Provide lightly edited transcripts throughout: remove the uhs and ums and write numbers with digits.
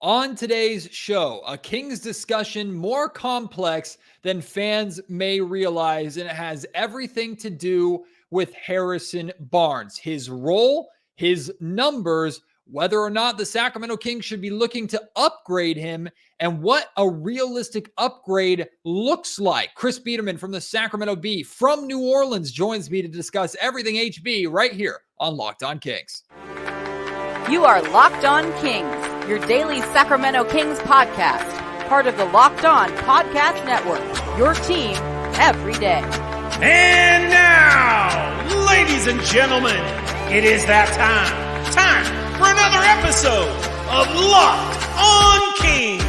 On today's show, a Kings discussion more complex than fans may realize, and it has everything to do with Harrison Barnes, his role, his numbers, whether or not the Sacramento Kings should be looking to upgrade him, and what a realistic upgrade looks like. Chris Biderman from the Sacramento Bee from New Orleans joins me to discuss everything HB right here on Locked On Kings. You are Locked On Kings, your daily Sacramento Kings podcast, part of the Locked On Podcast Network, your team every day. And now, ladies and gentlemen, it is that time for another episode of Locked On Kings.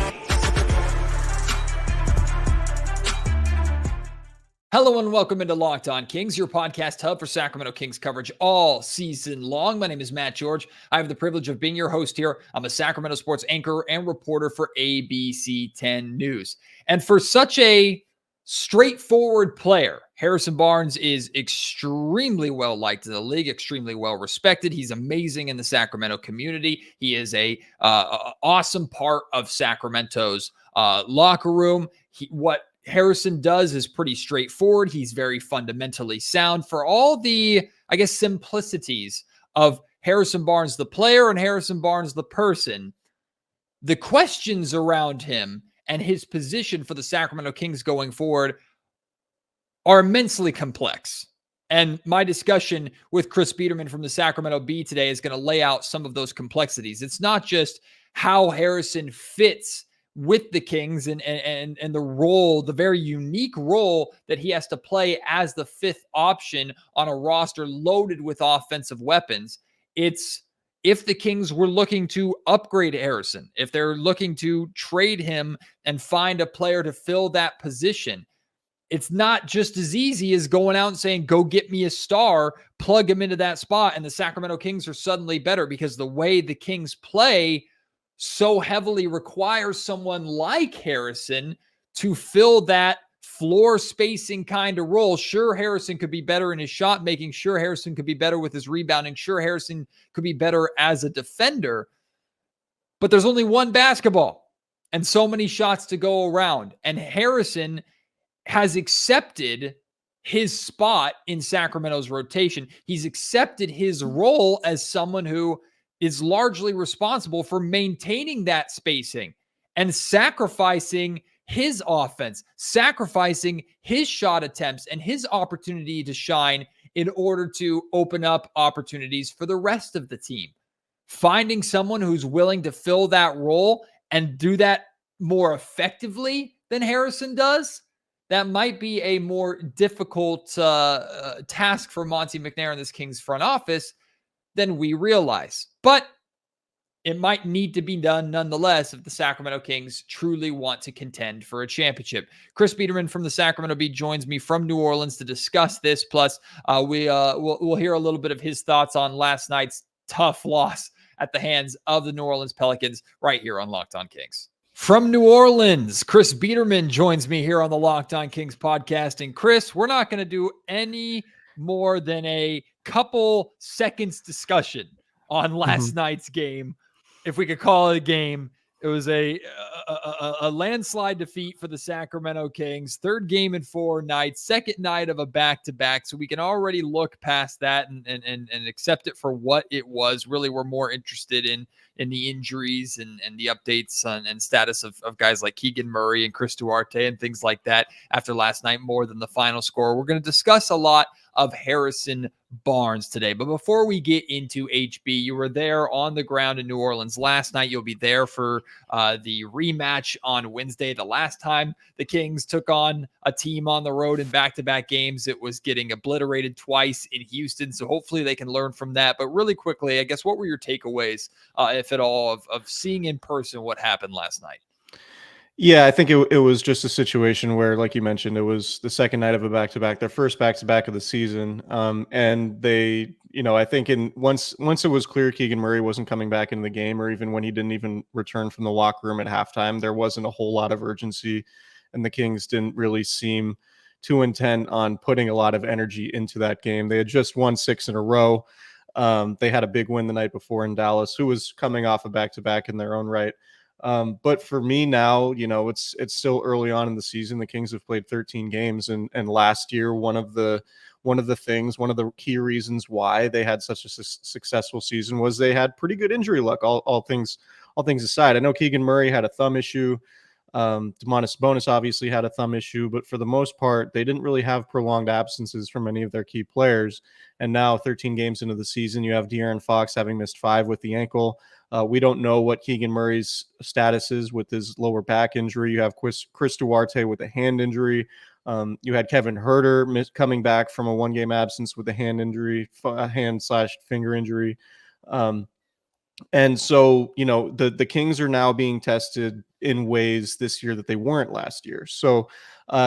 Hello and welcome into Locked On Kings, your podcast hub for Sacramento Kings coverage all season long. My name is Matt George. I have the privilege of being your host here. I'm a Sacramento sports anchor and reporter for ABC 10 News. And for such a straightforward player, Harrison Barnes is extremely well liked in the league, extremely well respected. He's amazing in the Sacramento community. He is a awesome part of Sacramento's locker room. What Harrison does is pretty straightforward. He's very fundamentally sound. For all the, simplicities of Harrison Barnes, the player, and Harrison Barnes, the person, the questions around him and his position for the Sacramento Kings going forward are immensely complex. And my discussion with Chris Biderman from the Sacramento Bee today is going to lay out some of those complexities. It's not just how Harrison fits with the Kings and the role, the very unique role that he has to play as the fifth option on a roster loaded with offensive weapons. It's if the Kings were looking to upgrade Harrison, if they're looking to trade him and find a player to fill that position, it's not just as easy as going out and saying, go get me a star, plug him into that spot, and the Sacramento Kings are suddenly better, because the way the Kings play so heavily requires someone like Harrison to fill that floor spacing kind of role. Sure, Harrison could be better in his shot making. Sure, Harrison could be better with his rebounding. Sure, Harrison could be better as a defender. But there's only one basketball and so many shots to go around. And Harrison has accepted his spot in Sacramento's rotation. He's accepted his role as someone who is largely responsible for maintaining that spacing and sacrificing his offense, sacrificing his shot attempts and his opportunity to shine in order to open up opportunities for the rest of the team. Finding someone who's willing to fill that role and do that more effectively than Harrison does, that might be a more difficult task for Monte McNair and this Kings front office than we realize. But it might need to be done nonetheless if the Sacramento Kings truly want to contend for a championship. Chris Biderman from the Sacramento Bee joins me from New Orleans to discuss this. Plus, we'll hear a little bit of his thoughts on last night's tough loss at the hands of the New Orleans Pelicans right here on Locked On Kings. From New Orleans, Chris Biderman joins me here on the Locked On Kings podcast. And Chris, we're not going to do any more than a couple seconds discussion on last night's game, if we could call it a game. It was a landslide defeat for the Sacramento Kings. Third game in 4 nights, second night of a back-to-back. So we can already look past that and accept it for what it was. Really, we're more interested in the injuries and the updates and status of guys like Keegan Murray and Chris Duarte and things like that after last night more than the final score. We're going to discuss a lot of Harrison Barnes today. But before we get into HB, you were there on the ground in New Orleans last night. You'll be there for the rematch on Wednesday. The last time the Kings took on a team on the road in back-to-back games, it was getting obliterated twice in Houston. So hopefully they can learn from that. But really quickly, I guess, what were your takeaways, if at all, of seeing in person what happened last night? Yeah, I think it was just a situation where, like you mentioned, it was the second night of a back-to-back, their first back-to-back of the season. And they, I think once it was clear Keegan Murray wasn't coming back into the game, or even when he didn't even return from the locker room at halftime, there wasn't a whole lot of urgency, and the Kings didn't really seem too intent on putting a lot of energy into that game. They had just won 6 in a row. They had a big win the night before in Dallas, who was coming off a back-to-back in their own right. But for me now, it's still early on in the season. The Kings have played 13 games, and last year, one of the key reasons why they had such a successful season was they had pretty good injury luck. All things aside, I know Keegan Murray had a thumb issue. Domantas Sabonis obviously had a thumb issue, but for the most part, they didn't really have prolonged absences from any of their key players. And now 13 games into the season, you have De'Aaron Fox having missed 5 with the ankle. We don't know what Keegan Murray's status is with his lower back injury. You have Chris Duarte with a hand injury. You had Kevin Huerter coming back from a 1-game absence with a hand injury, hand/finger injury. And so, the Kings are now being tested in ways this year that they weren't last year. So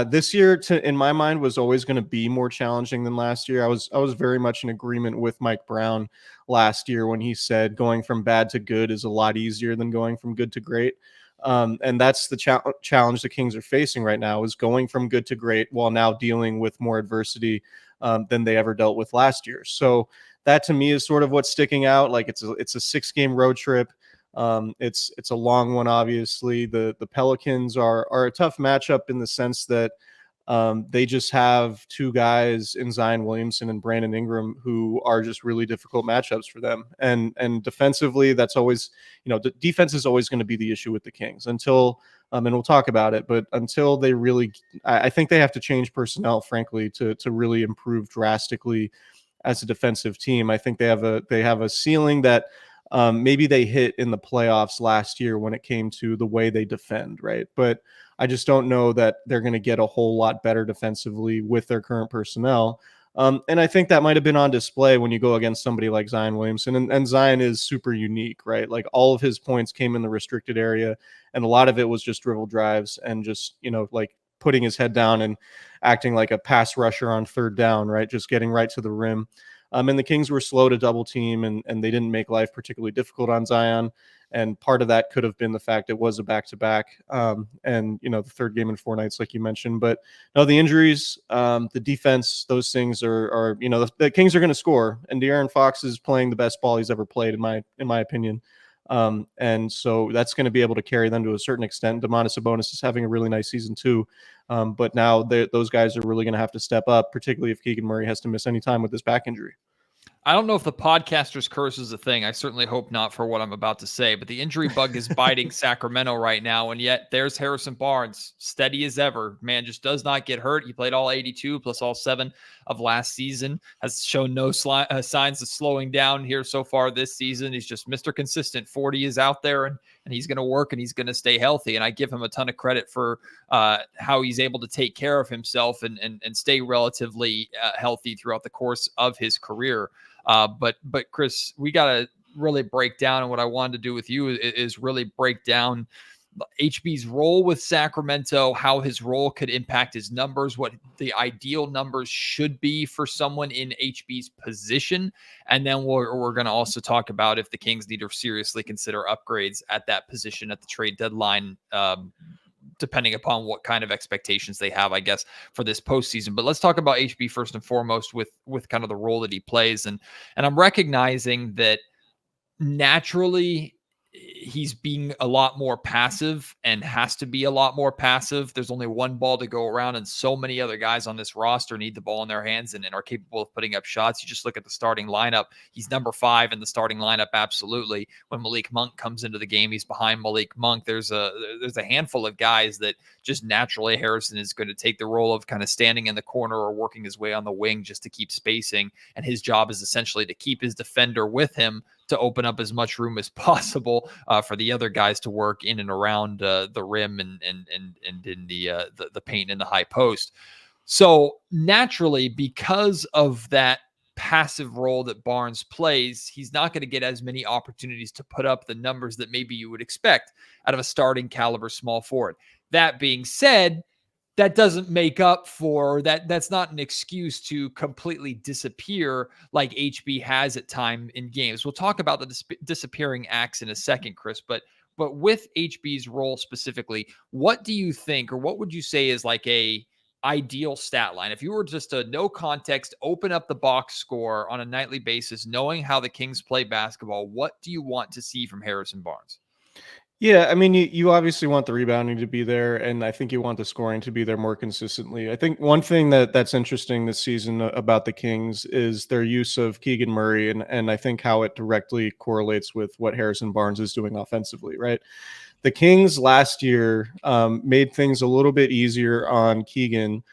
this year, in my mind, was always going to be more challenging than last year. I was very much in agreement with Mike Brown last year when he said going from bad to good is a lot easier than going from good to great. And that's the challenge the Kings are facing right now, is going from good to great while now dealing with more adversity than they ever dealt with last year. So that to me is sort of what's sticking out. Like it's a 6-game road trip. It's a long one, obviously. The Pelicans are a tough matchup in the sense that they just have 2 guys in Zion Williamson and Brandon Ingram who are just really difficult matchups for them. And defensively, that's always, the defense is always going to be the issue with the Kings until, and we'll talk about it, but until they really, I think they have to change personnel, frankly, to really improve drastically as a defensive team. I think they have a ceiling that maybe they hit in the playoffs last year when it came to the way they defend, right? But I just don't know that they're going to get a whole lot better defensively with their current personnel. And I think that might have been on display when you go against somebody like Zion Williamson. And Zion is super unique, right? Like all of his points came in the restricted area, and a lot of it was just dribble drives and just, like putting his head down and acting like a pass rusher on 3rd down, right? Just getting right to the rim. And the Kings were slow to double team, and they didn't make life particularly difficult on Zion. And part of that could have been the fact it was a back-to-back, and, the 3rd game in 4 nights, like you mentioned. But no, the injuries, the defense, those things are the Kings are going to score. And De'Aaron Fox is playing the best ball he's ever played, in my opinion. And so that's going to be able to carry them to a certain extent. Domantas Sabonis is having a really nice season too. But now those guys are really going to have to step up, particularly if Keegan Murray has to miss any time with this back injury. I don't know if the podcaster's curse is a thing. I certainly hope not for what I'm about to say, but the injury bug is biting Sacramento right now. And yet there's Harrison Barnes, steady as ever. Man, just does not get hurt. He played all 82 plus all 7 of last season, has shown no signs of slowing down here so far this season. He's just Mr. Consistent. 40 is out there, and he's going to work, and he's going to stay healthy. And I give him a ton of credit for how he's able to take care of himself and stay relatively healthy throughout the course of his career. But Chris, we got to really break down, and what I wanted to do with you is really break down HB's role with Sacramento, how his role could impact his numbers, what the ideal numbers should be for someone in HB's position. And then we're going to also talk about if the Kings need to seriously consider upgrades at that position at the trade deadline, depending upon what kind of expectations they have, I guess, for this postseason. But let's talk about HB first and foremost with kind of the role that he plays. And I'm recognizing that naturally he's being a lot more passive and has to be a lot more passive. There's only one ball to go around, and so many other guys on this roster need the ball in their hands and are capable of putting up shots. You just look at the starting lineup. He's number 5 in the starting lineup. Absolutely. When Malik Monk comes into the game, he's behind Malik Monk. There's a handful of guys that just naturally Harrison is going to take the role of kind of standing in the corner or working his way on the wing just to keep spacing. And his job is essentially to keep his defender with him to open up as much room as possible for the other guys to work in and around the rim and in the paint in the high post. So naturally, because of that passive role that Barnes plays, he's not going to get as many opportunities to put up the numbers that maybe you would expect out of a starting caliber small forward. That being said, that doesn't make up for that. That's not an excuse to completely disappear like HB has at time in games. We'll talk about the disappearing acts in a second, Chris, but with HB's role specifically, what do you think, or what would you say is like a ideal stat line? If you were just to no context, open up the box score on a nightly basis, knowing how the Kings play basketball, what do you want to see from Harrison Barnes? Yeah, I mean, you obviously want the rebounding to be there, and I think you want the scoring to be there more consistently. I think one thing that's interesting this season about the Kings is their use of Keegan Murray, and I think how it directly correlates with what Harrison Barnes is doing offensively, right? The Kings last year made things a little bit easier on Keegan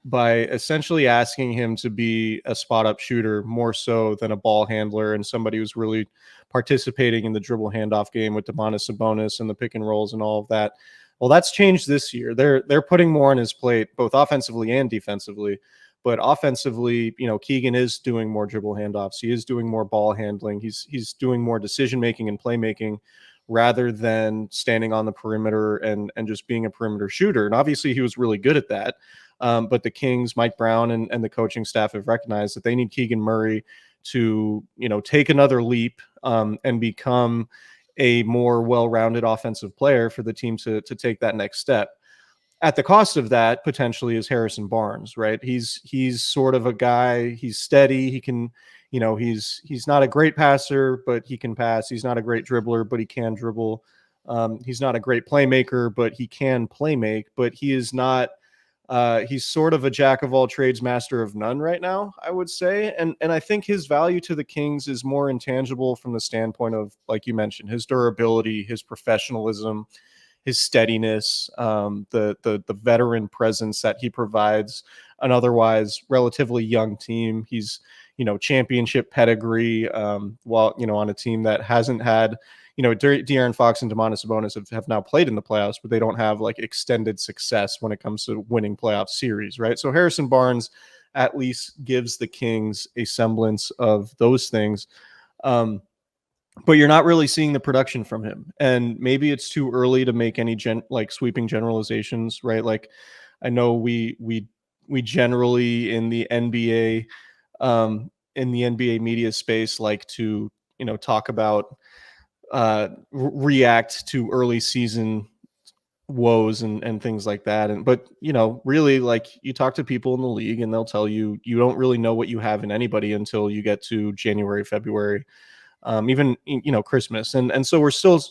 by essentially asking him to be a spot up shooter more so than a ball handler and somebody who's really participating in the dribble handoff game with Domantas Sabonis and the pick and rolls and all of that. Well, that's changed this year. They're putting more on his plate, both offensively and defensively. But offensively, Keegan is doing more dribble handoffs. He is doing more ball handling. He's doing more decision making and playmaking rather than standing on the perimeter and just being a perimeter shooter. And obviously, he was really good at that. But the Kings, Mike Brown, and the coaching staff have recognized that they need Keegan Murray to, take another leap and become a more well-rounded offensive player for the team to take that next step. At the cost of that, potentially, is Harrison Barnes, right? He's sort of a guy. He's steady. He can, he's not a great passer, but he can pass. He's not a great dribbler, but he can dribble. He's not a great playmaker, but he can playmake. But he is not. He's sort of a jack of all trades, master of none right now, I would say. And I think his value to the Kings is more intangible from the standpoint of, like you mentioned, his durability, his professionalism, his steadiness, the veteran presence that he provides an otherwise relatively young team. He's, championship pedigree, while, on a team that hasn't had, De'Aaron Fox and Domantas Sabonis have now played in the playoffs, but they don't have like extended success when it comes to winning playoff series, right? So Harrison Barnes at least gives the Kings a semblance of those things. But you're not really seeing the production from him. And maybe it's too early to make any sweeping generalizations, right? Like, I know we generally in the NBA media space like to, talk about react to early season woes and things like that. But really, like, you talk to people in the league and they'll tell you don't really know what you have in anybody until you get to January, February, even Christmas, and so we're still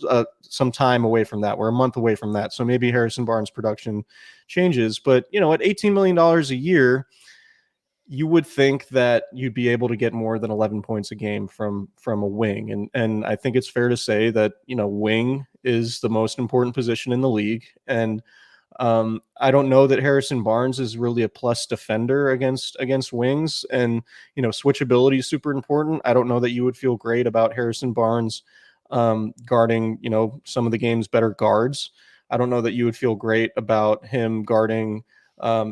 some time away from that. We're a month away from that, so maybe Harrison Barnes' at $18 million a year, you would think that you'd be able to get more than 11 points a game from a wing, and I think it's fair to say that wing is the most important position in the league, and I don't know that Harrison Barnes is really a plus defender against wings, and switchability is super important. I don't know that you would feel great about Harrison Barnes guarding some of the game's better guards. I don't know that you would feel great about him guarding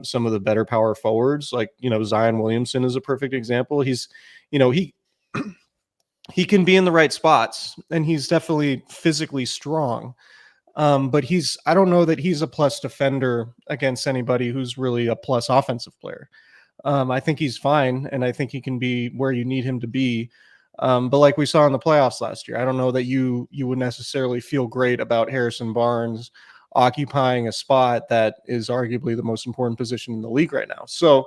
some of the better power forwards, like Zion Williamson is a perfect example. He's he he can be in the right spots, and he's definitely physically strong. But I don't know that he's a plus defender against anybody who's really a plus offensive player. I think he's fine, and I think he can be where you need him to be. But like we saw in the playoffs last year, I don't know that you would necessarily feel great about Harrison Barnes occupying a spot that is arguably the most important position in the league right now. So,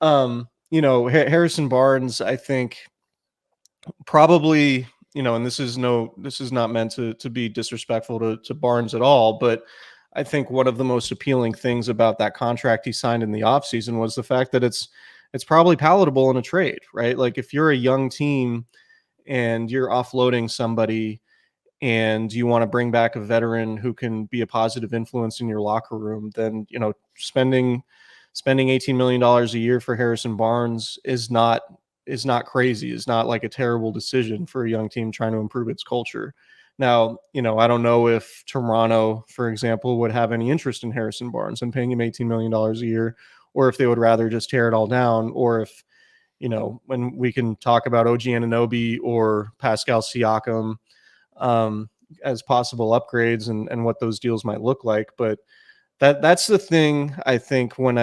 Harrison Barnes, I think probably, and this is not meant to be disrespectful to Barnes at all, but I think one of the most appealing things about that contract he signed in the offseason was the fact that it's probably palatable in a trade, right? Like, if you're a young team and you're offloading somebody and you want to bring back a veteran who can be a positive influence in your locker room, then, spending $18 million a year for Harrison Barnes is not crazy. It's not like a terrible decision for a young team trying to improve its culture. Now, I don't know if Toronto, for example, would have any interest in Harrison Barnes and paying him $18 million a year, or if they would rather just tear it all down, or if, when we can talk about OG Anunoby or Pascal Siakam as possible upgrades and what those deals might look like. But that's the thing, I think, when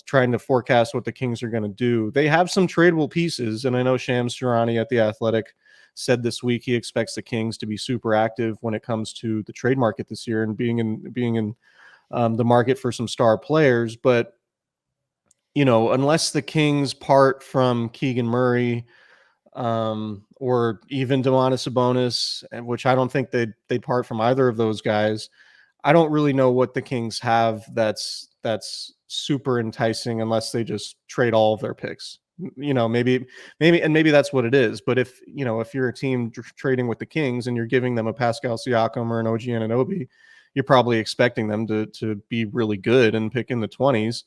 trying to forecast what the Kings are going to do. They have some tradable pieces, and I know Shams Charania at The Athletic said this week he expects the Kings to be super active when it comes to the trade market this year and being in the market for some star players. But unless the Kings part from Keegan Murray, or even Domantas Sabonis, which I don't think they'd part from either of those guys. I don't really know what the Kings have that's super enticing unless they just trade all of their picks. Maybe that's what it is. But if you're a team trading with the Kings and you're giving them a Pascal Siakam or an OG Anunoby, you're probably expecting them to be really good and pick in the 20s.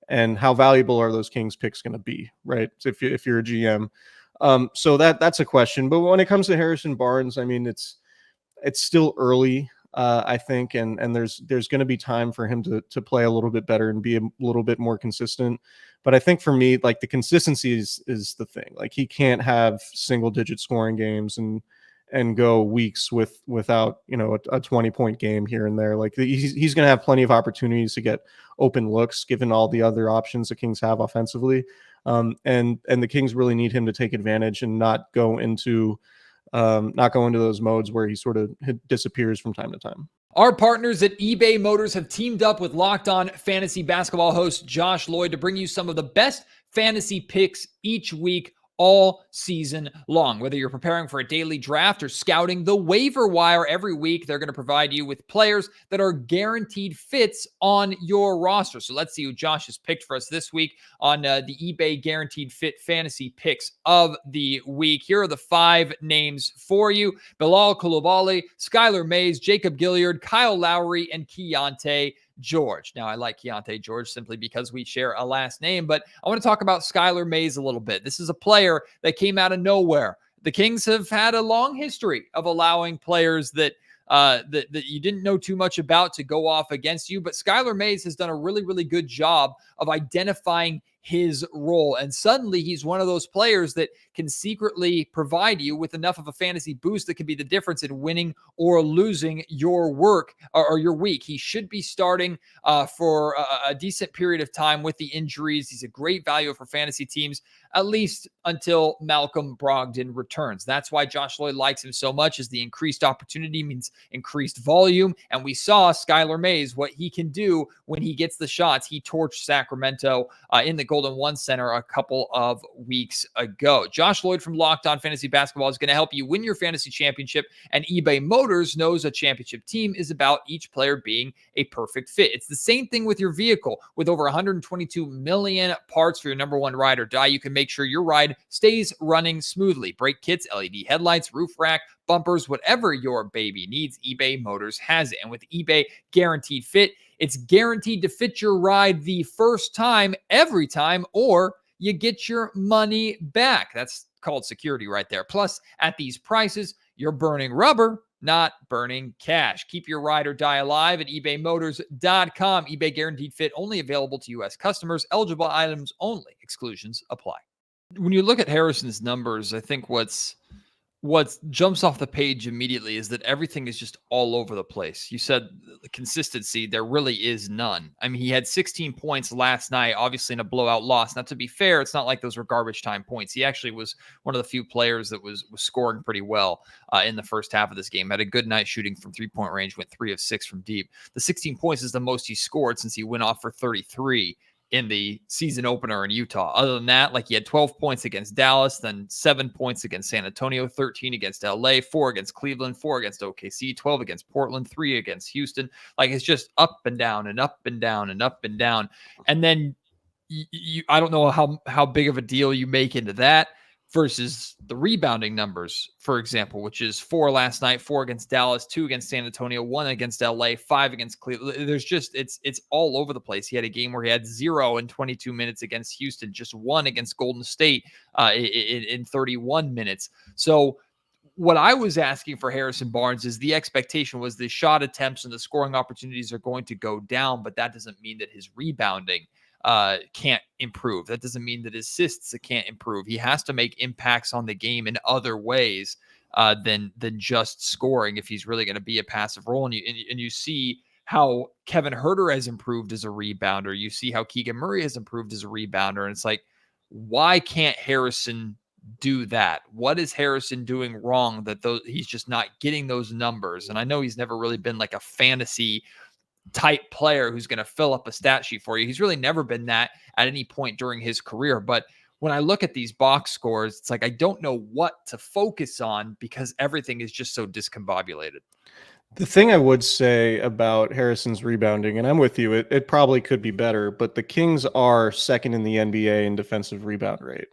And how valuable are those Kings picks going to be, right? If you're a GM. So that's a question. But when it comes to Harrison Barnes, I mean, it's still early, I think, and there's going to be time for him to play a little bit better and be a little bit more consistent. But I think for me, like, the consistency is the thing. Like, he can't have single digit scoring games and go weeks without a 20-point game here and there. Like, he's going to have plenty of opportunities to get open looks given all the other options the Kings have offensively. And the Kings really need him to take advantage and not go into those modes where he sort of disappears from time to time. Our partners at eBay Motors have teamed up with Locked On Fantasy Basketball host Josh Lloyd to bring you some of the best fantasy picks each week, all season long. Whether you're preparing for a daily draft or scouting the waiver wire every week, they're going to provide you with players that are guaranteed fits on your roster. So let's see who Josh has picked for us this week on the eBay Guaranteed Fit Fantasy Picks of the Week. Here are the 5 names for you: Bilal Coulibaly, Skylar Mays, Jacob Gilyard, Kyle Lowry, and Keontae George. Now, I like Keontae George simply because we share a last name, but I want to talk about Skylar Mays a little bit. This is a player that came out of nowhere. The Kings have had a long history of allowing players that you didn't know too much about to go off against you, but Skylar Mays has done a really, really good job of identifying his role. And suddenly he's one of those players that can secretly provide you with enough of a fantasy boost that could be the difference in winning or losing your work or your week. He should be starting for a decent period of time with the injuries. He's a great value for fantasy teams, at least until Malcolm Brogdon returns. That's why Josh Lloyd likes him so much, is the increased opportunity means increased volume. And we saw Skylar Mays, what he can do when he gets the shots. He torched Sacramento in the Golden One Center a couple of weeks ago. Josh Lloyd from Locked On Fantasy Basketball is going to help you win your fantasy championship, and eBay Motors knows a championship team is about each player being a perfect fit. It's the same thing with your vehicle. With over 122 million parts for your number one ride or die, you can make sure your ride stays running smoothly. Brake kits, LED headlights, roof rack, bumpers, whatever your baby needs, eBay Motors has it. And with eBay Guaranteed Fit, it's guaranteed to fit your ride the first time, every time, or you get your money back. That's called security right there. Plus, at these prices, you're burning rubber, not burning cash. Keep your ride or die alive at ebaymotors.com. eBay Guaranteed Fit only available to U.S. customers. Eligible items only. Exclusions apply. When you look at Harrison's numbers, I think what jumps off the page immediately is that everything is just all over the place. You said the consistency, there really is none. I mean, he had 16 points last night, obviously in a blowout loss. Now, to be fair, it's not like those were garbage time points. He actually was one of the few players that was scoring pretty well in the first half of this game. Had a good night shooting from three-point range, went 3 of 6 from deep. The 16 points is the most he scored since he went off for 33 in the season opener in Utah. Other than that, like, he had 12 points against Dallas, then 7 points against San Antonio, 13 against LA, 4 against Cleveland, 4 against OKC, 12 against Portland, 3 against Houston. Like, it's just up and down and up and down and up and down. And then I don't know how big of a deal you make into that versus the rebounding numbers, for example, which is 4 last night, 4 against Dallas, 2 against San Antonio, 1 against LA, 5 against Cleveland. There's just, it's all over the place. He had a game where he had 0 in 22 minutes against Houston, just 1 against Golden State in 31 minutes. So what I was asking for Harrison Barnes is the expectation was the shot attempts and the scoring opportunities are going to go down, but that doesn't mean that his rebounding can't improve. That doesn't mean that his assists can't improve. He has to make impacts on the game in other ways than just scoring if he's really going to be a passive role. And you see how Kevin Huerter has improved as a rebounder. You see how Keegan Murray has improved as a rebounder. And it's like, why can't Harrison do that? What is Harrison doing wrong that he's just not getting those numbers? And I know he's never really been like a fantasy type player who's going to fill up a stat sheet for you. He's really never been that at any point during his career. But when I look at these box scores, it's like I don't know what to focus on because everything is just so discombobulated. The thing I would say about Harrison's rebounding, and I'm with you, it probably could be better, but the Kings are second in the NBA in defensive rebound rate.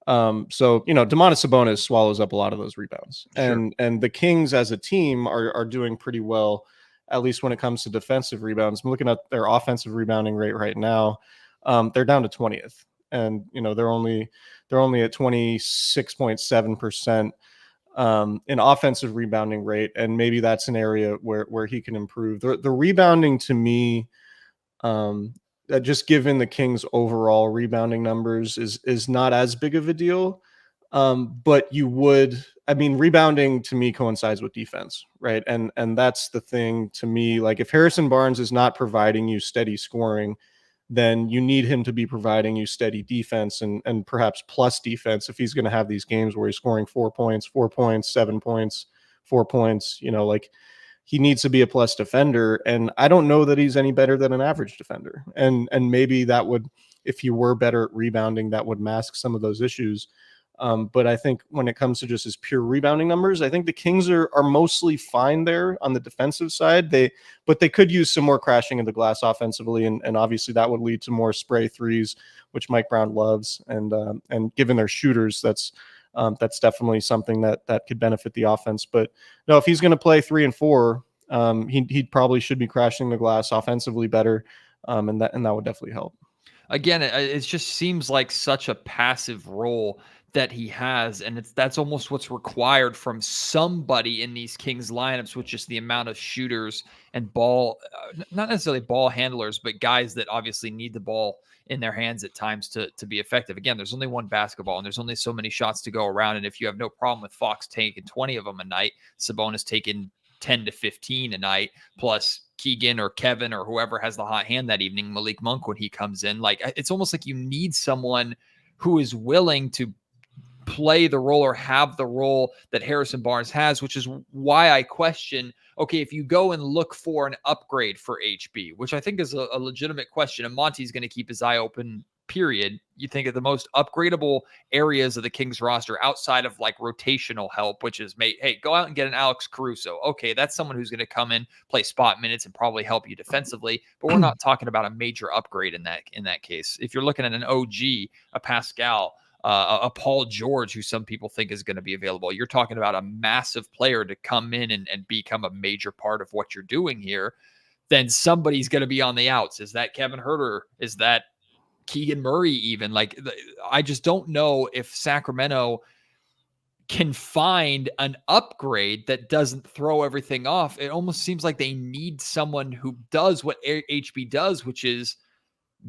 So, Domantas Sabonis swallows up a lot of those rebounds. Sure. And the Kings as a team are doing pretty well, at least when it comes to defensive rebounds. I'm looking at their offensive rebounding rate right now. They're down to 20th. And, they're only at 26.7% in offensive rebounding rate. And maybe that's an area where he can improve. The rebounding to me, just given the Kings' overall rebounding numbers is not as big of a deal. But rebounding to me coincides with defense, right? And that's the thing to me. Like if Harrison Barnes is not providing you steady scoring, then you need him to be providing you steady defense and perhaps plus defense if he's going to have these games where he's scoring 4 points, 7 points, 4 points, he needs to be a plus defender. And I don't know that he's any better than an average defender. And maybe that would, if he were better at rebounding, that would mask some of those issues. But I think when it comes to just his pure rebounding numbers, I think the Kings are mostly fine there on the defensive side. But they could use some more crashing of the glass offensively, and obviously that would lead to more spray threes, which Mike Brown loves. And given their shooters, that's definitely something that could benefit the offense. But no, if he's going to play 3 and 4, he probably should be crashing the glass offensively better, and that would definitely help. Again, it just seems like such a passive role that he has, and that's almost what's required from somebody in these Kings lineups, with just the amount of shooters and ball, not necessarily ball handlers, but guys that obviously need the ball in their hands at times to be effective. Again, there's only one basketball and there's only so many shots to go around. And if you have no problem with Fox taking 20 of them a night, Sabonis taking 10 to 15 a night, plus Keegan or Kevin or whoever has the hot hand that evening, Malik Monk when he comes in, like it's almost like you need someone who is willing to play the role or have the role that Harrison Barnes has, which is why I question, okay, if you go and look for an upgrade for HB, which I think is a legitimate question, and Monty's going to keep his eye open, period. You think of the most upgradable areas of the Kings roster outside of like rotational help, which is, hey, go out and get an Alex Caruso. Okay, that's someone who's going to come in, play spot minutes, and probably help you defensively. But we're not talking about a major upgrade in that case. If you're looking at an OG, a Pascal, a Paul George, who some people think is going to be available, you're talking about a massive player to come in and become a major part of what you're doing here, then somebody's going to be on the outs. Is that Kevin Huerter? Is that Keegan Murray even? Like, I just don't know if Sacramento can find an upgrade that doesn't throw everything off. It almost seems like they need someone who does what HB does, which is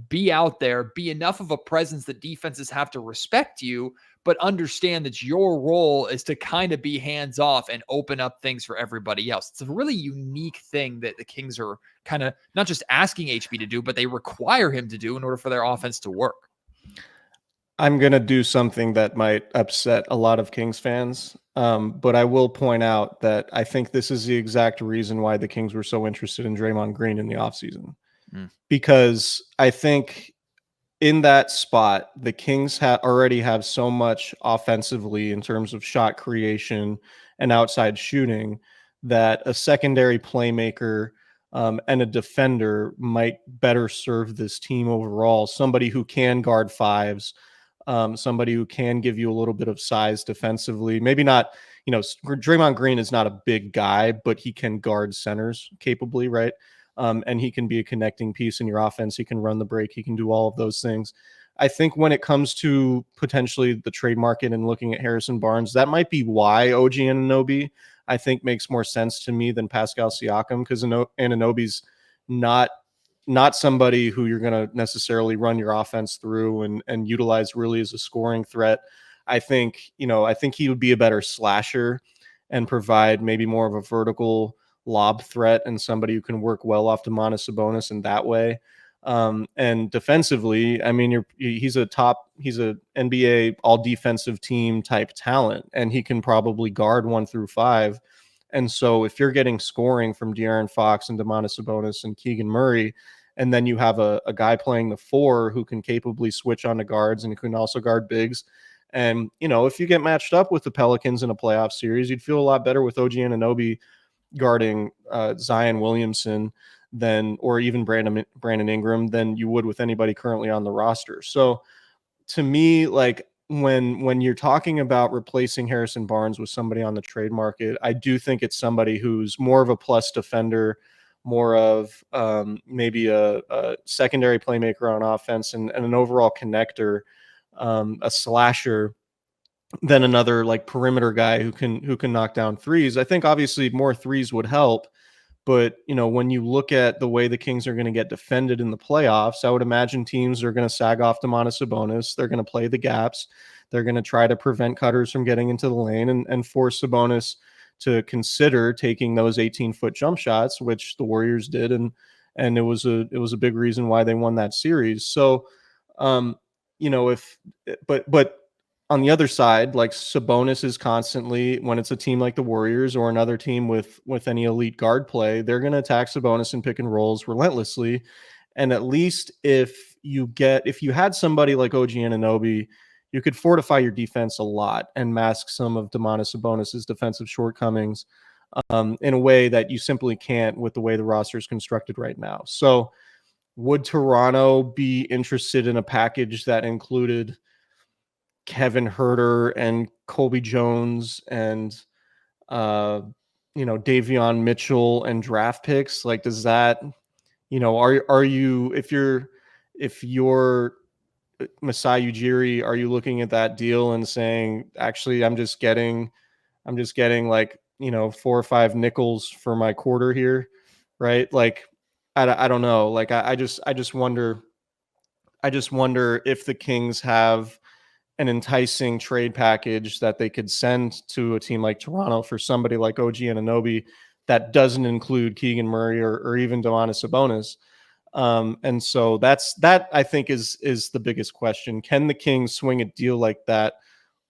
be out there, be enough of a presence that defenses have to respect you, but understand that your role is to kind of be hands off and open up things for everybody else. It's a really unique thing that the Kings are kind of not just asking HB to do, but they require him to do in order for their offense to work. I'm going to do something that might upset a lot of Kings fans, but I will point out that I think this is the exact reason why the Kings were so interested in Draymond Green in the offseason. Because I think in that spot, the Kings already have so much offensively in terms of shot creation and outside shooting that a secondary playmaker and a defender might better serve this team overall. Somebody who can guard fives, somebody who can give you a little bit of size defensively. Maybe not, Draymond Green is not a big guy, but he can guard centers capably, right? And he can be a connecting piece in your offense. He can run the break. He can do all of those things. I think when it comes to potentially the trade market and looking at Harrison Barnes, that might be why OG Anunoby, I think, makes more sense to me than Pascal Siakam, because Anunoby's not somebody who you're going to necessarily run your offense through and utilize really as a scoring threat. I think he would be a better slasher and provide maybe more of a vertical lob threat and somebody who can work well off Domantas Sabonis in that way. And defensively, I mean, he's a NBA all defensive team type talent, and he can probably guard 1 through 5. And so if you're getting scoring from De'Aaron Fox and Domantas Sabonis and Keegan Murray, and then you have a guy playing the 4 who can capably switch on to guards and can also guard bigs. And, if you get matched up with the Pelicans in a playoff series, you'd feel a lot better with OG Anunoby guarding Zion Williamson or even Brandon Ingram than you would with anybody currently on the roster. So to me, like when you're talking about replacing Harrison Barnes with somebody on the trade market, I do think it's somebody who's more of a plus defender, more of maybe a secondary playmaker on offense and an overall connector, a slasher, than another like perimeter guy who can knock down threes. I think obviously more threes would help, but when you look at the way the Kings are going to get defended in the playoffs, I would imagine teams are going to sag off Domantas Sabonis. They're going to play the gaps. They're going to try to prevent cutters from getting into the lane and force Sabonis to consider taking those 18-foot jump shots, which the Warriors did, and it was a big reason why they won that series. So, but on the other side, like Sabonis is constantly, when it's a team like the Warriors or another team with any elite guard play, they're going to attack Sabonis and pick and rolls relentlessly. And at least if you had somebody like OG Anunoby, you could fortify your defense a lot and mask some of Domantas Sabonis's defensive shortcomings in a way that you simply can't with the way the roster is constructed right now. So would Toronto be interested in a package that included Kevin Huerter and Colby Jones and Davion Mitchell and draft picks? Like, does that, are you, if you're Masai Ujiri, are you looking at that deal and saying, actually, I'm just getting like 4 or 5 nickels for my quarter here, right? Like, I don't know. Like, I just wonder if the Kings have an enticing trade package that they could send to a team like Toronto for somebody like OG Anunoby that doesn't include Keegan Murray or even Domantas Sabonis. And so that I think is the biggest question. Can the Kings swing a deal like that,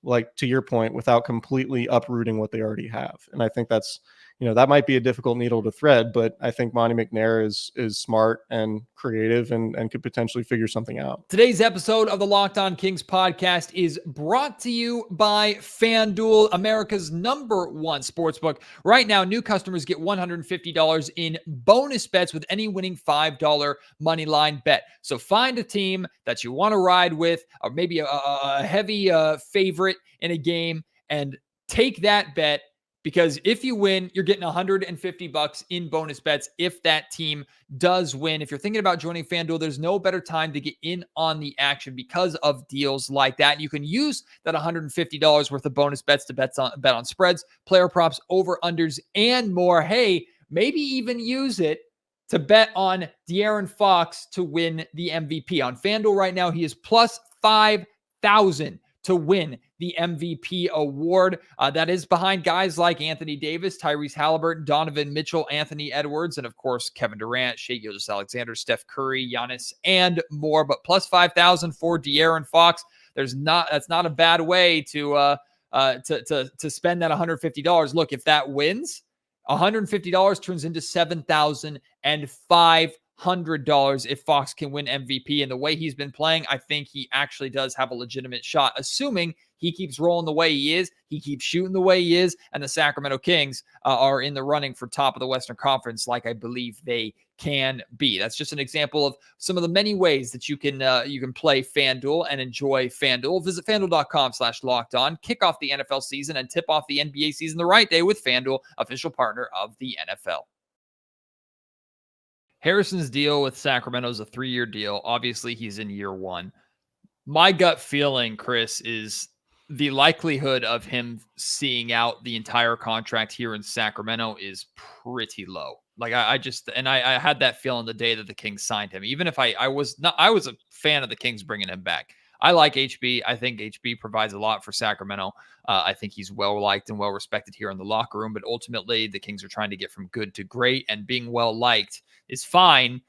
like to your point, without completely uprooting what they already have? And I think that's, that might be a difficult needle to thread, but I think Monty McNair is smart and creative and could potentially figure something out. Today's episode of the Locked On Kings podcast is brought to you by FanDuel, America's number one sportsbook. Right now, new customers get $150 in bonus bets with any winning $5 money line bet. So find a team that you want to ride with, or maybe a heavy favorite in a game, and take that bet. Because if you win, you're getting $150 in bonus bets if that team does win. If you're thinking about joining FanDuel, there's no better time to get in on the action because of deals like that. You can use that $150 worth of bonus bets to bet on spreads, player props, over-unders, and more. Hey, maybe even use it to bet on De'Aaron Fox to win the MVP. On FanDuel right now, he is plus 5,000 to win the MVP award. That is behind guys like Anthony Davis, Tyrese Halliburton, Donovan Mitchell, Anthony Edwards, and of course, Kevin Durant, Shai Gilgeous-Alexander, Steph Curry, Giannis, and more. But plus 5,000 for De'Aaron Fox. That's not a bad way to spend that $150. Look, if that wins, $150 turns into $7,500 if Fox can win MVP. And the way he's been playing, I think he actually does have a legitimate shot, assuming he keeps rolling the way he is, he keeps shooting the way he is, and the Sacramento Kings are in the running for top of the Western Conference like I believe they can be. That's just an example of some of the many ways that you can play FanDuel and enjoy FanDuel. Visit FanDuel.com/lockedon. Kick off the NFL season and tip off the NBA season the right day with FanDuel, official partner of the NFL. Harrison's deal with Sacramento is a 3-year deal. Obviously, he's in year 1. My gut feeling, Chris, is the likelihood of him seeing out the entire contract here in Sacramento is pretty low. Like I had that feeling the day that the Kings signed him. Even if I was a fan of the Kings bringing him back. I like HB. I think HB provides a lot for Sacramento. I think he's well-liked and well-respected here in the locker room, but ultimately the Kings are trying to get from good to great, and being well-liked is fine,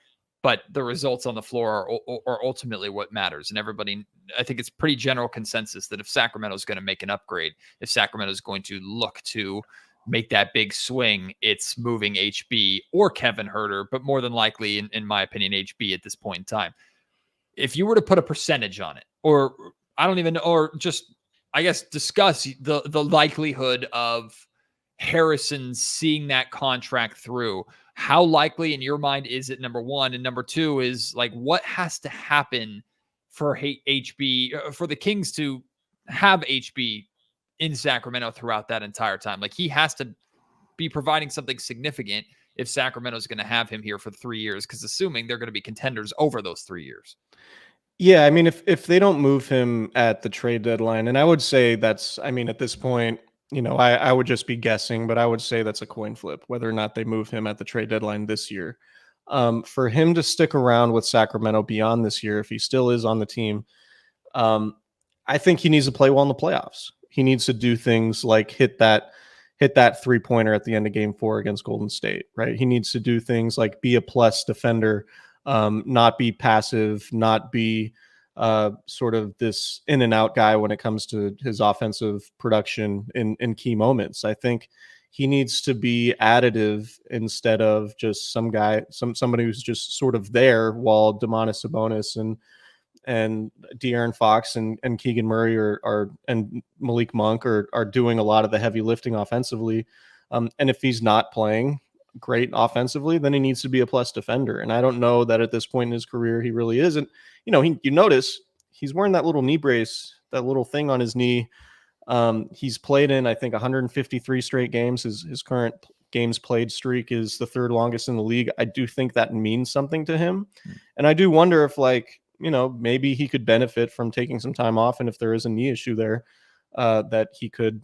but the results on the floor are ultimately what matters. And everybody, I think it's pretty general consensus that if Sacramento is going to make an upgrade, if Sacramento is going to look to make that big swing, it's moving HB or Kevin Huerter, but more than likely, in my opinion, HB at this point in time. If you were to put a percentage on it, or I don't even know, or just, I guess, discuss the likelihood of Harrison seeing that contract through, how likely in your mind is it, number one? And number two is, like, what has to happen for HB, for the Kings to have HB in Sacramento throughout that entire time? Like, he has to be providing something significant if Sacramento is going to have him here for 3 years, because assuming they're going to be contenders over those 3 years. Yeah, I mean, if they don't move him at the trade deadline, and I would say that's, I mean, at this point, I would just be guessing, but I would say that's a coin flip, whether or not they move him at the trade deadline this year. For him to stick around with Sacramento beyond this year, if he still is on the team, I think he needs to play well in the playoffs. He needs to do things like hit that 3-pointer at the end of Game 4 against Golden State, right? He needs to do things like be a plus defender, not be passive, not be sort of this in and out guy when it comes to his offensive production in key moments. I think he needs to be additive instead of just somebody who's just sort of there while Domantas Sabonis and De'Aaron Fox and Keegan Murray and Malik Monk are doing a lot of the heavy lifting offensively. And if he's not playing great offensively, then he needs to be a plus defender. And I don't know that at this point in his career he really isn't. You notice he's wearing that little knee brace, that little thing on his knee. He's played in, I think, 153 straight games. His current games played streak is the third longest in the league. I do think that means something to him. And I do wonder if, maybe he could benefit from taking some time off. And if there is a knee issue there, that he could,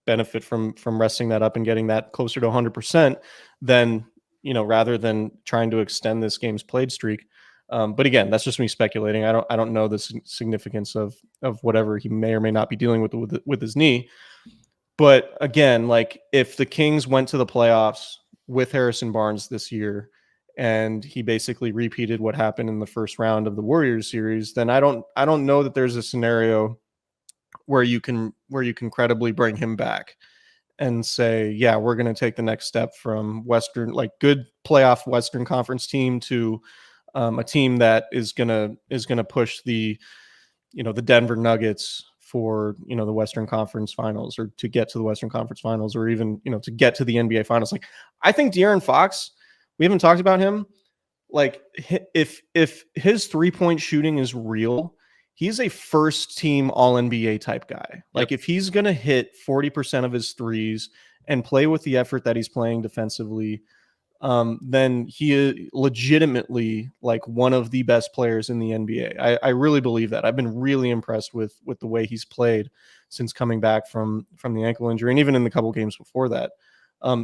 benefit from resting that up and getting that closer to 100%, then, rather than trying to extend this game's played streak. But again, that's just me speculating. I don't know the significance of whatever he may or may not be dealing with his knee. But again, like, if the Kings went to the playoffs with Harrison Barnes this year, and he basically repeated what happened in the first round of the Warriors series, then I don't know that there's a scenario where you can credibly bring him back and say, yeah, we're going to take the next step from Western, like, good playoff Western Conference team to a team that is gonna push the Denver Nuggets for the Western Conference Finals, or to get to the Western Conference Finals, or even to get to the NBA Finals. Like, I think De'Aaron Fox, we haven't talked about him. Like, if his 3-point shooting is real, he's a first team all NBA type guy. Like, if he's going to hit 40% of his threes and play with the effort that he's playing defensively, then he is legitimately, like, one of the best players in the NBA. I really believe that. I've been really impressed with the way he's played since coming back from the ankle injury, and even in the couple games before that.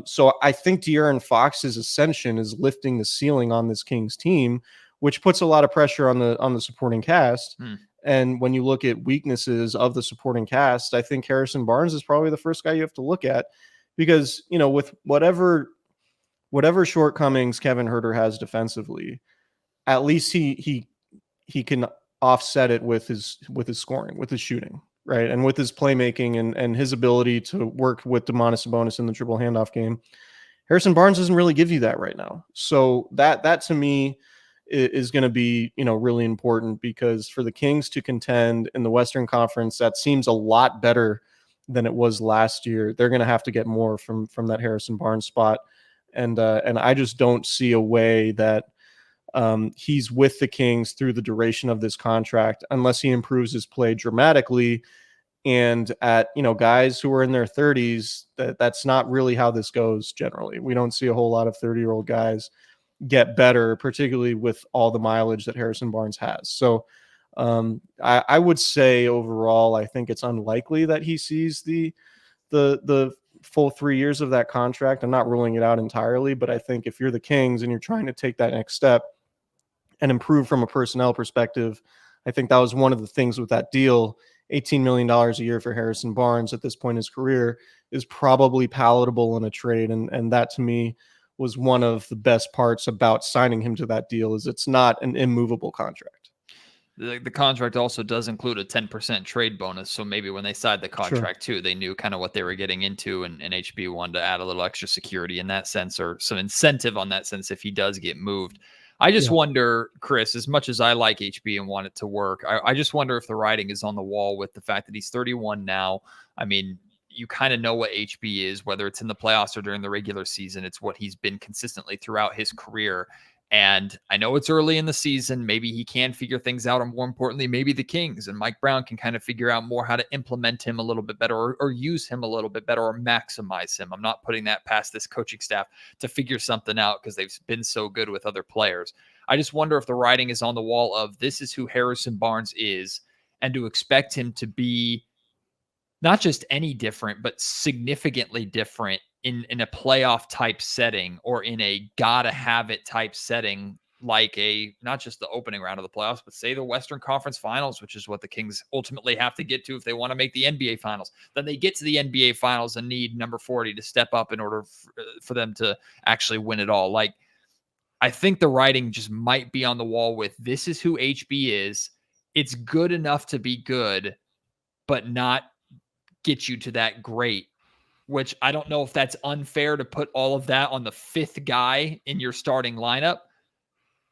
So I think De'Aaron Fox's ascension is lifting the ceiling on this Kings team, which puts a lot of pressure on the supporting cast. And when you look at weaknesses of the supporting cast, I think Harrison Barnes is probably the first guy you have to look at, because, with whatever shortcomings Kevin Huerter has defensively, at least he can offset it with his scoring, with his shooting, right? And with his playmaking and his ability to work with Domantas Sabonis in the triple handoff game. Harrison Barnes doesn't really give you that right now. So that to me is going to be, really important, because for the Kings to contend in the Western Conference, that seems a lot better than it was last year. They're going to have to get more from that Harrison Barnes spot. And I just don't see a way that he's with the Kings through the duration of this contract, unless he improves his play dramatically. And at, guys who are in their 30s, that's not really how this goes generally. We don't see a whole lot of 30-year-old guys get better, particularly with all the mileage that Harrison Barnes has. So I would say overall, I think it's unlikely that he sees the full 3 years of that contract. I'm not ruling it out entirely, but I think if you're the Kings and you're trying to take that next step and improve from a personnel perspective, I think that was one of the things with that deal. $18 million a year for Harrison Barnes at this point in his career is probably palatable in a trade. And that, to me, was one of the best parts about signing him to that deal, is it's not an immovable contract. The contract also does include a 10% trade bonus. So maybe when they signed the contract too, they knew kind of what they were getting into, and HB wanted to add a little extra security in that sense, or some incentive on that sense if he does get moved. I just wonder, Chris, as much as I like HB and want it to work, I just wonder if the writing is on the wall with the fact that he's 31 now. I mean, you kind of know what HB is, whether it's in the playoffs or during the regular season. It's what he's been consistently throughout his career. And I know it's early in the season. Maybe he can figure things out. And more importantly, maybe the Kings and Mike Brown can kind of figure out more how to implement him a little bit better, or use him a little bit better, or maximize him. I'm not putting that past this coaching staff to figure something out because they've been so good with other players. I just wonder if the writing is on the wall of this is who Harrison Barnes is, and to expect him to be not just any different, but significantly different in a playoff type setting, or in a gotta have it type setting, like not just the opening round of the playoffs, but say the Western Conference Finals, which is what the Kings ultimately have to get to if they want to make the NBA Finals. Then they get to the NBA Finals and need number 40 to step up in order for them to actually win it all. Like, I think the writing just might be on the wall with this is who HB is. It's good enough to be good, but not get you to that great, which I don't know if that's unfair to put all of that on the fifth guy in your starting lineup,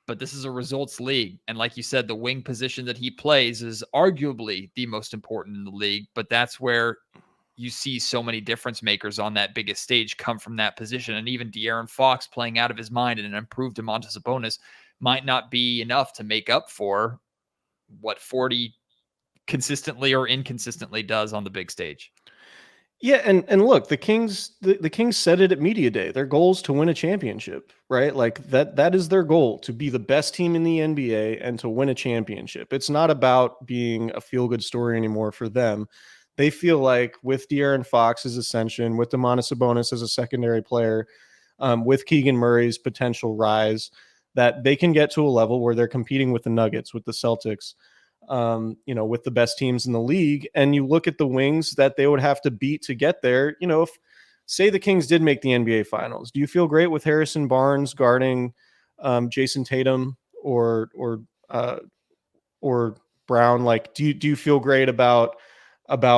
but this is a results league. And like you said, the wing position that he plays is arguably the most important in the league, but that's where you see so many difference makers on that biggest stage come from that position. And even De'Aaron Fox playing out of his mind and an improved Domantas Sabonis might not be enough to make up for what 40 consistently or inconsistently does on the big stage. Yeah, and look, the Kings said it at media day. Their goal is to win a championship, right? Like that is their goal, to be the best team in the NBA and to win a championship. It's not about being a feel-good story anymore for them. They feel like with De'Aaron Fox's ascension, with Domantas Sabonis as a secondary player, with Keegan Murray's potential rise, that they can get to a level where they're competing with the Nuggets, with the Celtics, with the best teams in the league. And you look at the wings that they would have to beat to get there. if say the Kings did make the NBA Finals, do you feel great with Harrison Barnes guarding Jason Tatum or Brown? Like, do you feel great about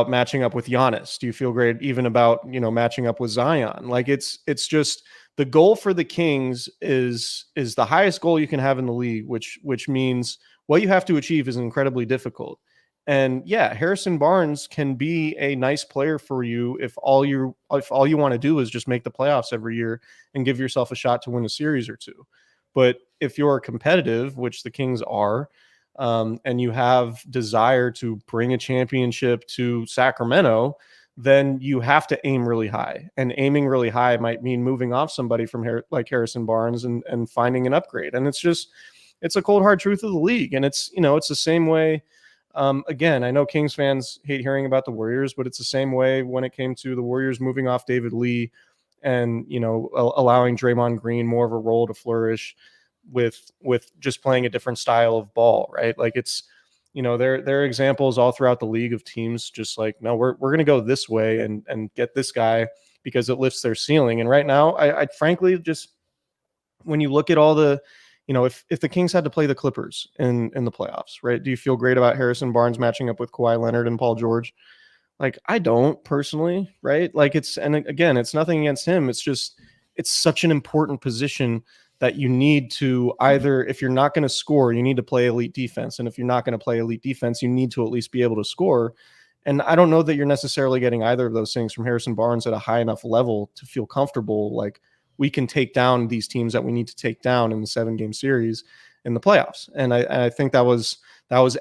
matching up with Giannis? Do you feel great even about matching up with Zion? Like, it's just the goal for the Kings is the highest goal you can have in the league, which means what you have to achieve is incredibly difficult. And yeah, Harrison Barnes can be a nice player for you if all you want to do is just make the playoffs every year and give yourself a shot to win a series or two. But if you're competitive, which the Kings are, and you have desire to bring a championship to Sacramento, then you have to aim really high. And aiming really high might mean moving off somebody from like Harrison Barnes and finding an upgrade. And it's a cold hard truth of the league. And it's the same way. Again, I know Kings fans hate hearing about the Warriors, but it's the same way when it came to the Warriors moving off David Lee and, allowing Draymond Green more of a role to flourish with just playing a different style of ball, right? Like, it's, there are examples all throughout the league of teams just like, no, we're going to go this way and get this guy because it lifts their ceiling. And right now, I frankly, just when you look at all the, if the Kings had to play the Clippers in the playoffs, right? Do you feel great about Harrison Barnes matching up with Kawhi Leonard and Paul George? Like, I don't personally, right? Like, and again, it's nothing against him. It's just, it's such an important position that you need to either, if you're not going to score, you need to play elite defense. And if you're not going to play elite defense, you need to at least be able to score. And I don't know that you're necessarily getting either of those things from Harrison Barnes at a high enough level to feel comfortable. Like, we can take down these teams that we need to take down in the 7-game series in the playoffs. And I think that was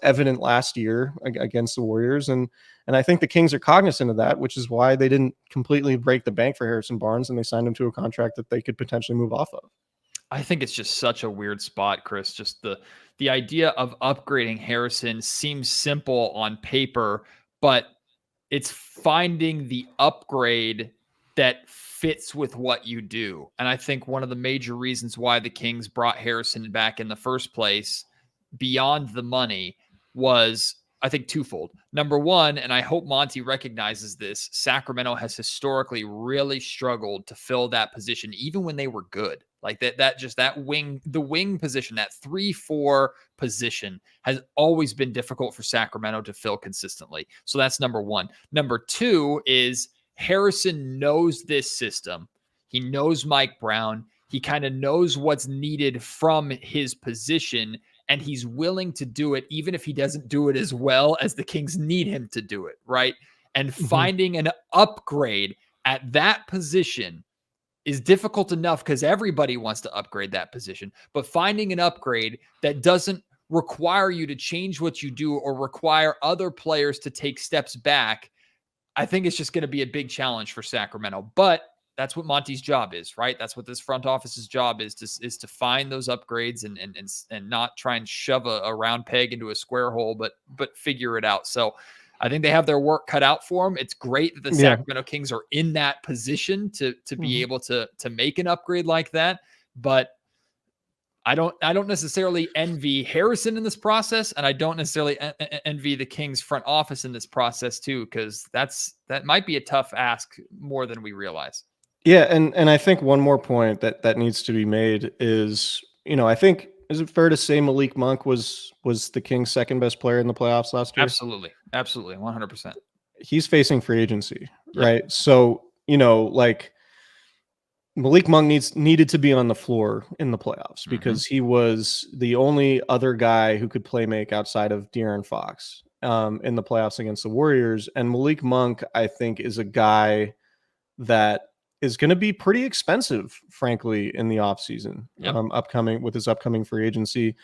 evident last year against the Warriors. And I think the Kings are cognizant of that, which is why they didn't completely break the bank for Harrison Barnes and they signed him to a contract that they could potentially move off of. I think it's just such a weird spot, Chris. Just the idea of upgrading Harrison seems simple on paper, but it's finding the upgrade that fits with what you do. And I think one of the major reasons why the Kings brought Harrison back in the first place, beyond the money, was, I think, twofold. Number one, and I hope Monty recognizes this, Sacramento has historically really struggled to fill that position, even when they were good. Like that wing, the wing position, that 3-4 position has always been difficult for Sacramento to fill consistently. So that's number one. Number two is Harrison knows this system. He knows Mike Brown. He kind of knows what's needed from his position, and he's willing to do it, even if he doesn't do it as well as the Kings need him to do it, right? And finding an upgrade at that position is difficult enough because everybody wants to upgrade that position, but finding an upgrade that doesn't require you to change what you do or require other players to take steps back, I think it's just going to be a big challenge for Sacramento. But that's what Monty's job is, right? That's what this front office's job is to find those upgrades and not try and shove a round peg into a square hole, but figure it out. So I think they have their work cut out for them. It's great that the Sacramento Kings are in that position to be able to make an upgrade like that. But I don't necessarily envy Harrison in this process, and I don't necessarily envy the Kings front office in this process too, because that might be a tough ask more than we realize. Yeah, and I think one more point that needs to be made is, I think, is it fair to say Malik Monk was the Kings' second best player in the playoffs last year? Absolutely, 100%. He's facing free agency, right? So, like Malik Monk needed to be on the floor in the playoffs because he was the only other guy who could play make outside of De'Aaron Fox in the playoffs against the Warriors. And Malik Monk, I think, is a guy that is going to be pretty expensive, frankly, in the offseason, upcoming with his upcoming free agency.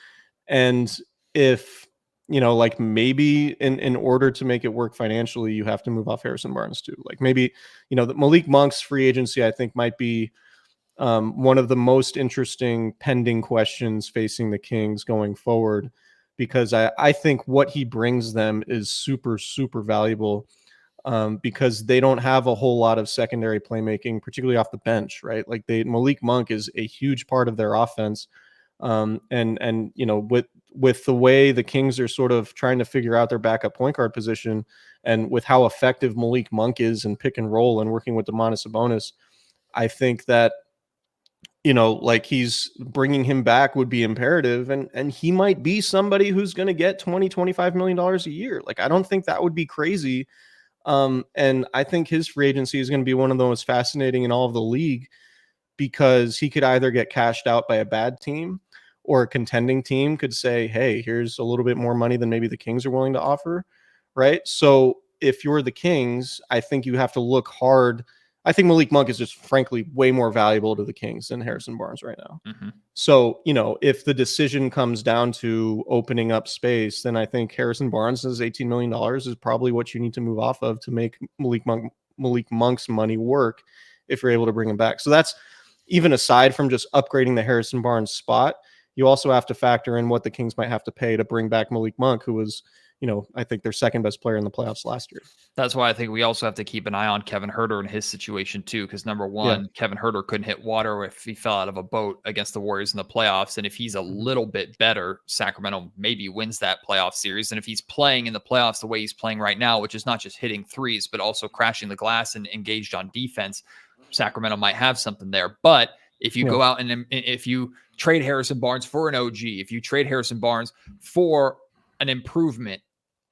And if, like maybe in order to make it work financially, you have to move off Harrison Barnes too. Like maybe, the Malik Monk's free agency, I think, might be one of the most interesting pending questions facing the Kings going forward, because I think what he brings them is super, super valuable. Because they don't have a whole lot of secondary playmaking, particularly off the bench, right? Like Malik Monk is a huge part of their offense. And with the way the Kings are sort of trying to figure out their backup point guard position, and with how effective Malik Monk is in pick and roll and working with Domantas Sabonis, I think that, like he's bringing him back would be imperative, and he might be somebody who's going to get $20-25 million a year. Like, I don't think that would be crazy. And I think his free agency is going to be one of the most fascinating in all of the league, because he could either get cashed out by a bad team, or a contending team could say, hey, here's a little bit more money than maybe the Kings are willing to offer. Right. So if you're the Kings, I think you have to look hard. I think Malik Monk is just frankly way more valuable to the Kings than Harrison Barnes right now. So, if the decision comes down to opening up space, then I think Harrison Barnes' $18 million is probably what you need to move off of to make Malik Monk's money work if you're able to bring him back. So that's even aside from just upgrading the Harrison Barnes spot. You also have to factor in what the Kings might have to pay to bring back Malik Monk, who was, I think their second best player in the playoffs last year. That's why I think we also have to keep an eye on Kevin Huerter and his situation too, because number one, Kevin Huerter couldn't hit water if he fell out of a boat against the Warriors in the playoffs. And if he's a little bit better, Sacramento maybe wins that playoff series. And if he's playing in the playoffs the way he's playing right now, which is not just hitting threes, but also crashing the glass and engaged on defense, Sacramento might have something there. But if you go out and if you trade Harrison Barnes for an OG, if you trade Harrison Barnes for an improvement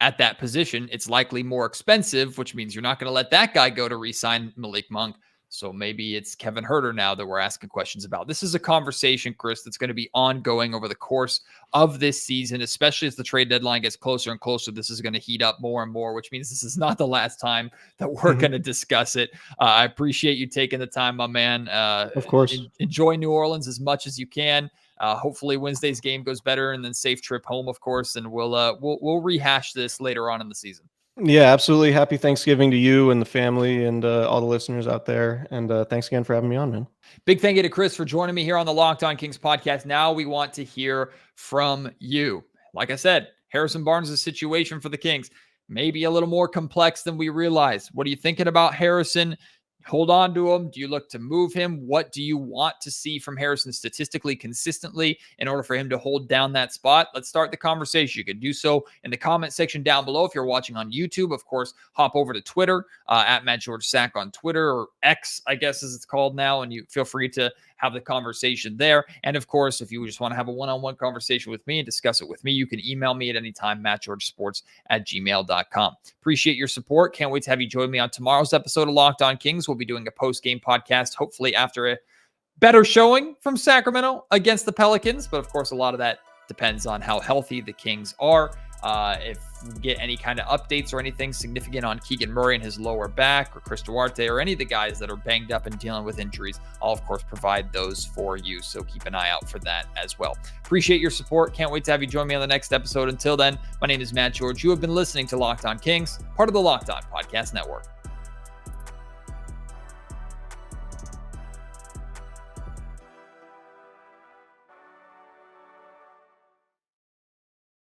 at that position, it's likely more expensive, which means you're not going to let that guy go to re-sign Malik Monk. So maybe it's Kevin Huerter now that we're asking questions about. This is a conversation, Chris, that's going to be ongoing over the course of this season, especially as the trade deadline gets closer and closer. This is going to heat up more and more, which means this is not the last time that we're going to discuss it. I appreciate you taking the time, my man. Of course. Enjoy New Orleans as much as you can. Hopefully Wednesday's game goes better, and then safe trip home, of course, and we'll rehash this later on in the season. Yeah, absolutely. Happy Thanksgiving to you and the family and all the listeners out there. And thanks again for having me on, man. Big thank you to Chris for joining me here on the Locked On Kings podcast. Now we want to hear from you. Like I said, Harrison Barnes' situation for the Kings may be a little more complex than we realize. What are you thinking about Harrison? Hold on to him? Do you look to move him? What do you want to see from Harrison statistically consistently in order for him to hold down that spot? Let's start the conversation. You can do so in the comment section down below. If you're watching on YouTube, of course, hop over to Twitter at Matt George Sack on Twitter, or X, I guess as it's called now, and you feel free to have the conversation there. And of course, if you just want to have a one-on-one conversation with me and discuss it with me, you can email me at any time, mattgeorgesports@gmail.com. Appreciate your support. Can't wait to have you join me on tomorrow's episode of Locked On Kings. We'll be doing a post-game podcast, hopefully after a better showing from Sacramento against the Pelicans. But of course, a lot of that depends on how healthy the Kings are. If we get any kind of updates or anything significant on Keegan Murray and his lower back, or Chris Duarte, or any of the guys that are banged up and dealing with injuries, I'll of course provide those for you. So keep an eye out for that as well. Appreciate your support. Can't wait to have you join me on the next episode. Until then, my name is Matt George. You have been listening to Locked On Kings, part of the Locked On Podcast Network.